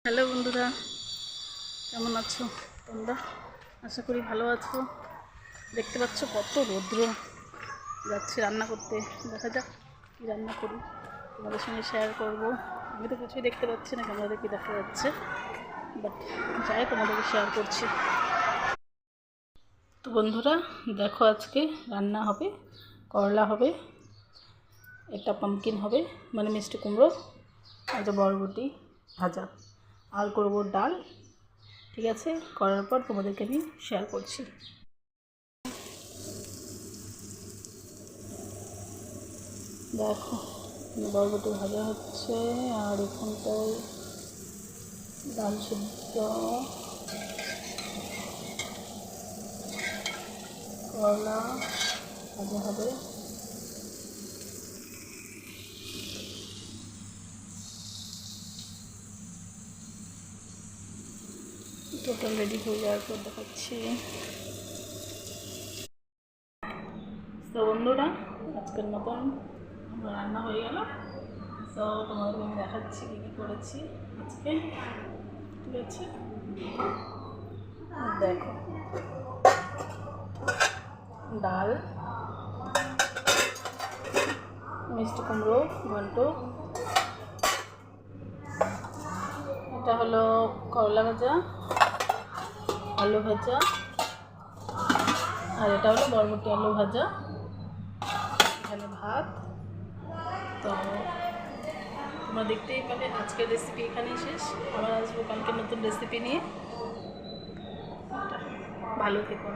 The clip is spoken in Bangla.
হ্যালো বন্ধুরা, কেমন আছো তোমরা? আশা করি ভালো আছো। দেখতে পাচ্ছ কত রৌদ্র। যাচ্ছি রান্না করতে, দেখা যাক কী রান্না করি, তোমাদের সঙ্গে শেয়ার করব। আমি তো কিছুই দেখতে পাচ্ছি না, ক্যামেরাতে কী দেখা যাচ্ছে, বাট যাই তোমাদেরকে শেয়ার করছি। তো বন্ধুরা দেখো, আজকে রান্না হবে করলা হবে, একটা পামকিন হবে মানে মিষ্টি কুমড়ো, একটা বরবটি ভাজা, আর করবো ডাল। ঠিক আছে, করার পর তোমাদেরকে আমি শেয়ার করছি। দেখো বরবটি ভাজা হচ্ছে, আর এখানটায় ডাল সিদ্ধ, করলা ভাজা হবে। টোটাল রেডি হয়ে যাওয়ার পর দেখাচ্ছি। তো বন্ধুরা, আজকের মতন আমার রান্না হয়ে গেল। তো তোমাদেরকে আমি দেখাচ্ছি কী কী করেছি আজকে। ঠিক আছে, দেখো ডাল, মিষ্টি কুমড়ো ঘন্ট, এটা হলো করলা ভাজা, আলু ভাজা, আর এটা হলো বরবটি আলু ভাজা, এখানে ভাত। তো তোমরা দেখতেই পেলে আজকের রেসিপি এখানেই শেষ। আবার আসবো কালকে নতুন রেসিপি নিয়ে। ভালো থেকো।